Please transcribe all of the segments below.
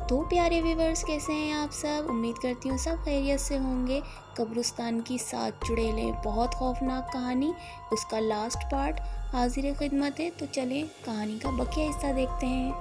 تو پیارے ویورز، کیسے ہیں آپ سب؟ امید کرتی ہوں سب خیریت سے ہوں گے۔ قبرستان کی 7 چڑیلیں، بہت خوفناک کہانی، اس کا لاسٹ پارٹ حاضر خدمت ہے۔ تو چلیں کہانی کا بقیہ حصہ دیکھتے ہیں۔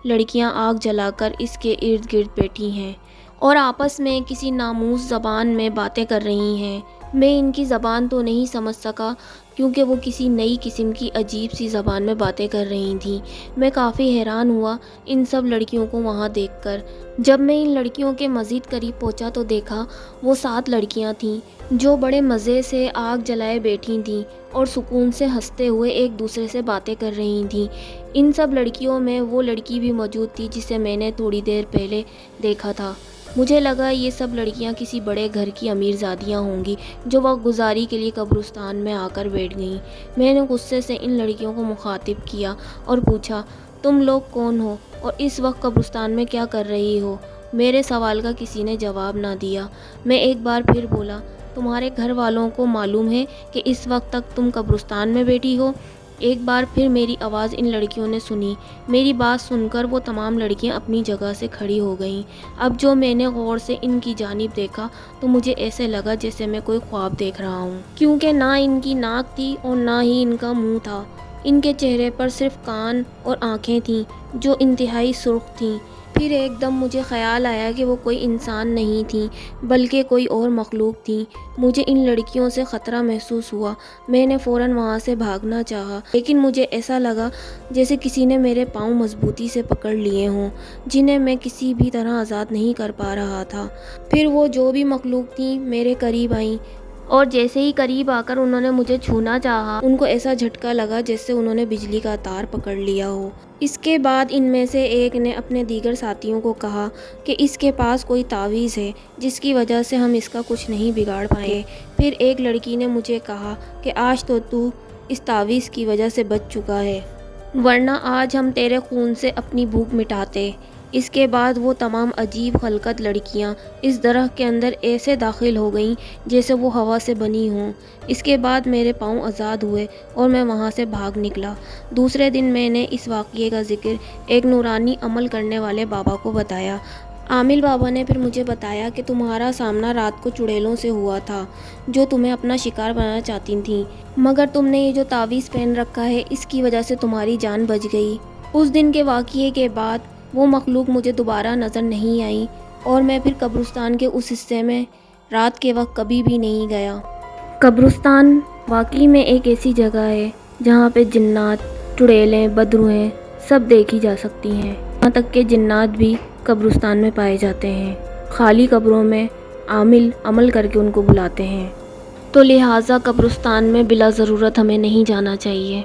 لڑکیاں آگ جلا کر اس کے ارد گرد بیٹھی ہیں اور آپس میں کسی ناموس زبان میں باتیں کر رہی ہیں۔ میں ان کی زبان تو نہیں سمجھ سکا کیونکہ وہ کسی نئی قسم کی عجیب سی زبان میں باتیں کر رہی تھیں۔ میں کافی حیران ہوا ان سب لڑکیوں کو وہاں دیکھ کر۔ جب میں ان لڑکیوں کے مزید قریب پہنچا تو دیکھا وہ 7 لڑکیاں تھیں جو بڑے مزے سے آگ جلائے بیٹھی تھیں اور سکون سے ہنستے ہوئے ایک دوسرے سے باتیں کر رہی تھیں۔ ان سب لڑکیوں میں وہ لڑکی بھی موجود تھی جسے میں نے تھوڑی دیر پہلے دیکھا تھا۔ مجھے لگا یہ سب لڑکیاں کسی بڑے گھر کی امیر زادیاں ہوں گی جو وقت گزاری کے لیے قبرستان میں آ کر بیٹھ گئیں۔ میں نے غصے سے ان لڑکیوں کو مخاطب کیا اور پوچھا، تم لوگ کون ہو اور اس وقت قبرستان میں کیا کر رہی ہو؟ میرے سوال کا کسی نے جواب نہ دیا۔ میں ایک بار پھر بولا، تمہارے گھر والوں کو معلوم ہے کہ اس وقت تک تم قبرستان میں بیٹھی ہو؟ ایک بار پھر میری آواز ان لڑکیوں نے سنی۔ میری بات سن کر وہ تمام لڑکیاں اپنی جگہ سے کھڑی ہو گئیں۔ اب جو میں نے غور سے ان کی جانب دیکھا تو مجھے ایسے لگا جیسے میں کوئی خواب دیکھ رہا ہوں، کیونکہ نہ ان کی ناک تھی اور نہ ہی ان کا منہ تھا۔ ان کے چہرے پر صرف کان اور آنکھیں تھیں جو انتہائی سرخ تھیں۔ پھر ایک دم مجھے خیال آیا کہ وہ کوئی انسان نہیں تھیں بلکہ کوئی اور مخلوق تھیں۔ مجھے ان لڑکیوں سے خطرہ محسوس ہوا۔ میں نے فوراً وہاں سے بھاگنا چاہا، لیکن مجھے ایسا لگا جیسے کسی نے میرے پاؤں مضبوطی سے پکڑ لیے ہوں جنہیں میں کسی بھی طرح آزاد نہیں کر پا رہا تھا۔ پھر وہ جو بھی مخلوق تھیں میرے قریب آئیں اور جیسے ہی قریب آ کر انہوں نے مجھے چھونا چاہا، ان کو ایسا جھٹکا لگا جیسے انہوں نے بجلی کا تار پکڑ لیا ہو۔ اس کے بعد ان میں سے ایک نے اپنے دیگر ساتھیوں کو کہا کہ اس کے پاس کوئی تعویذ ہے جس کی وجہ سے ہم اس کا کچھ نہیں بگاڑ پائیں گے۔ پھر ایک لڑکی نے مجھے کہا کہ آج تو اس تعویذ کی وجہ سے بچ چکا ہے، ورنہ آج ہم تیرے خون سے اپنی بھوک مٹاتے۔ اس کے بعد وہ تمام عجیب خلقت لڑکیاں اس درخت کے اندر ایسے داخل ہو گئیں جیسے وہ ہوا سے بنی ہوں۔ اس کے بعد میرے پاؤں آزاد ہوئے اور میں وہاں سے بھاگ نکلا۔ دوسرے دن میں نے اس واقعے کا ذکر ایک نورانی عمل کرنے والے بابا کو بتایا۔ عامل بابا نے پھر مجھے بتایا کہ تمہارا سامنا رات کو چڑیلوں سے ہوا تھا جو تمہیں اپنا شکار بنانا چاہتی تھیں، مگر تم نے یہ جو تعویذ پہن رکھا ہے اس کی وجہ سے تمہاری جان بچ گئی۔ اس دن کے واقعے کے بعد وہ مخلوق مجھے دوبارہ نظر نہیں آئی اور میں پھر قبرستان کے اس حصے میں رات کے وقت کبھی بھی نہیں گیا۔ قبرستان واقعی میں ایک ایسی جگہ ہے جہاں پہ جنات، چڑیلیں، بدروحیں سب دیکھی جا سکتی ہیں۔ یہاں تک کہ جنات بھی قبرستان میں پائے جاتے ہیں۔ خالی قبروں میں عامل عمل کر کے ان کو بلاتے ہیں، تو لہٰذا قبرستان میں بلا ضرورت ہمیں نہیں جانا چاہیے۔